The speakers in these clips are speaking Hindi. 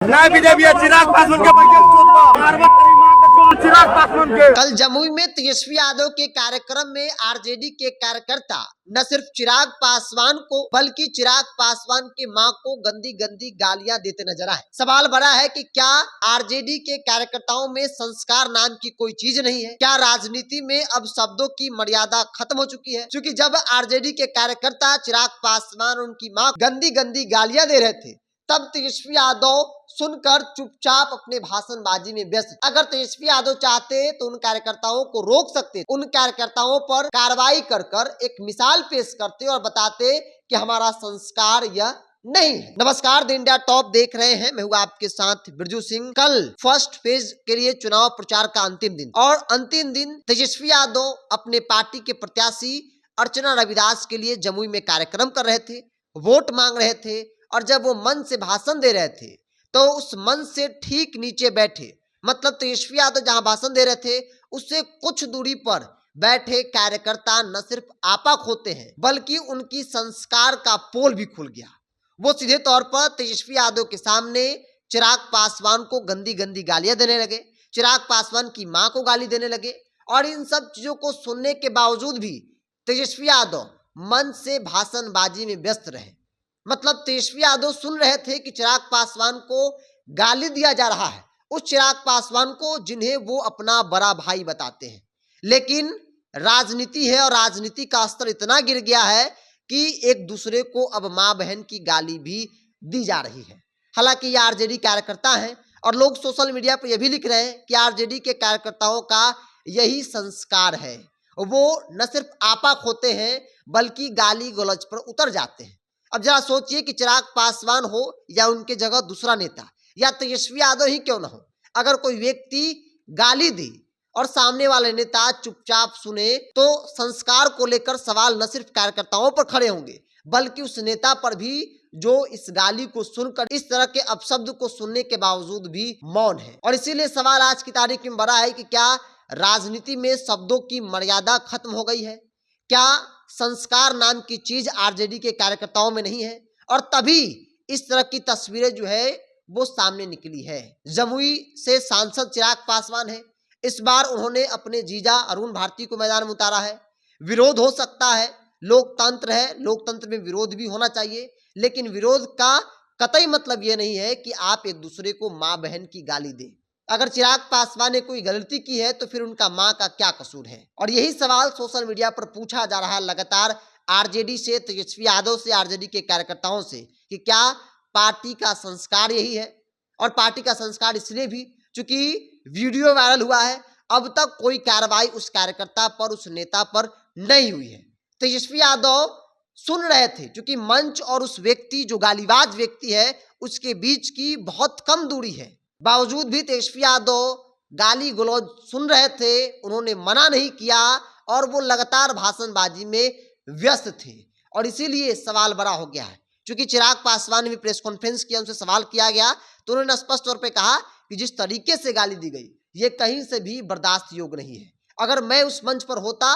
कल जमुई में तेजस्वी यादव के कार्यक्रम में आरजेडी के कार्यकर्ता न सिर्फ चिराग पासवान को बल्कि चिराग पासवान की मां को गंदी गंदी गालियां देते नजर आए। सवाल बड़ा है कि क्या आरजेडी के कार्यकर्ताओं में संस्कार नाम की कोई चीज नहीं है? क्या राजनीति में अब शब्दों की मर्यादा खत्म हो चुकी है? क्योंकि जब आरजेडी के कार्यकर्ता चिराग पासवान उनकी मां गंदी गंदी गालियां दे रहे थे, तब तेजस्वी यादव सुनकर चुपचाप अपने भाषणबाजी में व्यस्त। अगर तेजस्वी यादव चाहते तो उन कार्यकर्ताओं को रोक सकते, उन कार्यकर्ताओं पर कार्रवाई कर एक मिसाल पेश करते और बताते कि हमारा संस्कार यह नहीं है। नमस्कार, द इंडिया टॉप देख रहे हैं, मैं हूँ आपके साथ बिरजू सिंह। कल फर्स्ट फेज के लिए चुनाव प्रचार का अंतिम दिन और अंतिम दिन तेजस्वी यादव अपने पार्टी के प्रत्याशी अर्चना रविदास के लिए जमुई में कार्यक्रम कर रहे थे, वोट मांग रहे थे। और जब वो मंच से भाषण दे रहे थे तो उस मंच से ठीक नीचे बैठे, मतलब तेजस्वी यादव जहां भाषण दे रहे थे उससे कुछ दूरी पर बैठे कार्यकर्ता न सिर्फ आपा खोते हैं बल्कि उनकी संस्कार का पोल भी खुल गया। वो सीधे तौर पर तेजस्वी यादव के सामने चिराग पासवान को गंदी गंदी गालियां देने लगे, चिराग पासवान की मां को गाली देने लगे। और इन सब चीजों को सुनने के बावजूद भी तेजस्वी यादव मंच से भाषणबाजी में व्यस्त रहे। मतलब तेजस्वी यादव सुन रहे थे कि चिराग पासवान को गाली दिया जा रहा है, उस चिराग पासवान को जिन्हें वो अपना बड़ा भाई बताते हैं। लेकिन राजनीति है और राजनीति का स्तर इतना गिर गया है कि एक दूसरे को अब मां बहन की गाली भी दी जा रही है। हालांकि ये आरजेडी कार्यकर्ता हैं और लोग सोशल मीडिया पर यह भी लिख रहे हैं कि आरजेडी के कार्यकर्ताओं का यही संस्कार है, वो न सिर्फ आपा खोते हैं बल्कि गाली गलौज पर उतर जाते हैं। अब जरा सोचिए कि चिराग पासवान हो या उनके जगह दूसरा नेता या तेजस्वी यादव ही क्यों ना हो, अगर कोई व्यक्ति गाली दे और सामने वाले नेता चुपचाप सुने तो संस्कार को लेकर सवाल न सिर्फ कार्यकर्ताओं पर खड़े होंगे बल्कि उस नेता पर भी जो इस गाली को सुनकर, इस तरह के अपशब्द को सुनने के बावजूद भी मौन है। और इसीलिए सवाल आज की तारीख में बड़ा है कि क्या राजनीति में शब्दों की मर्यादा खत्म हो गई है? क्या संस्कार नाम की चीज आरजेडी के कार्यकर्ताओं में नहीं है? और तभी इस तरह की तस्वीरें जो है वो सामने निकली है। जमुई से सांसद चिराग पासवान है, इस बार उन्होंने अपने जीजा अरुण भारती को मैदान में उतारा है। विरोध हो सकता है, लोकतंत्र है, लोकतंत्र में विरोध भी होना चाहिए, लेकिन विरोध का कतई मतलब ये नहीं है कि आप एक दूसरे को माँ बहन की गाली दें। अगर चिराग पासवान ने कोई गलती की है तो फिर उनका मां का क्या कसूर है? और यही सवाल सोशल मीडिया पर पूछा जा रहा है लगातार आरजेडी से, तेजस्वी यादव से, आरजेडी के कार्यकर्ताओं से कि क्या पार्टी का संस्कार यही है? और पार्टी का संस्कार इसलिए भी क्योंकि वीडियो वायरल हुआ है, अब तक कोई कार्रवाई उस कार्यकर्ता पर, उस नेता पर नहीं हुई है। तेजस्वी यादव सुन रहे थे क्योंकि मंच और उस व्यक्ति जो गालीबाज व्यक्ति है उसके बीच की बहुत कम दूरी है, बावजूद भी तेजस्वी यादव गाली गलौज सुन रहे थे, उन्होंने मना नहीं किया और वो लगातार भाषणबाजी में व्यस्त थे। और इसीलिए सवाल बड़ा हो गया है क्योंकि चिराग पासवान ने भी प्रेस कॉन्फ्रेंस किया, उनसे सवाल किया गया तो उन्होंने स्पष्ट तौर पे कहा कि जिस तरीके से गाली दी गई ये कहीं से भी बर्दाश्त योग्य नहीं है। अगर मैं उस मंच पर होता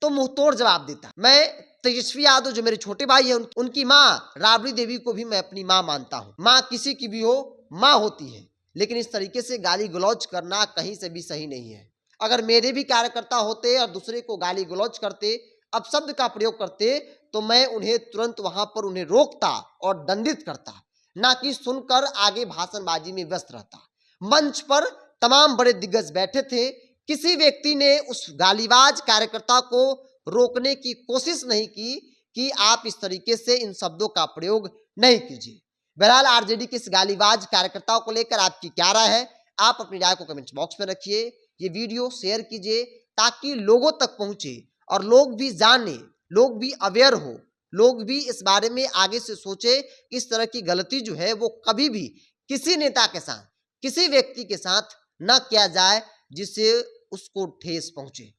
तो मुंह तोड़ जवाब देता। मैं तेजस्वी यादव जो मेरे छोटे भाई हैं, उनकी माँ राबड़ी देवी को भी मैं अपनी माँ मानता हूँ। माँ किसी की भी हो, माँ होती है, लेकिन इस तरीके से गाली गलौज करना कहीं से भी सही नहीं है। अगर मेरे भी कार्यकर्ता होते और दूसरे को गाली गलौज करते, अपशब्द का प्रयोग करते, तो मैं उन्हें तुरंत वहां पर उन्हें रोकता और दंडित करता, ना कि सुनकर आगे भाषणबाजी में व्यस्त रहता। मंच पर तमाम बड़े दिग्गज बैठे थे, किसी व्यक्ति ने उस गालीबाज कार्यकर्ता को रोकने की कोशिश नहीं की कि आप इस तरीके से इन शब्दों का प्रयोग नहीं कीजिए। बहरहाल आरजेडी के इस गालीबाज कार्यकर्ताओं को लेकर आपकी क्या राय है? आप अपनी राय को कमेंट बॉक्स में रखिए, ये वीडियो शेयर कीजिए ताकि लोगों तक पहुंचे और लोग भी जाने, लोग भी अवेयर हो, लोग भी इस बारे में आगे से सोचे। इस तरह की गलती जो है वो कभी भी किसी नेता के साथ, किसी व्यक्ति के साथ न किया जाए जिससे उसको ठेस पहुंचे।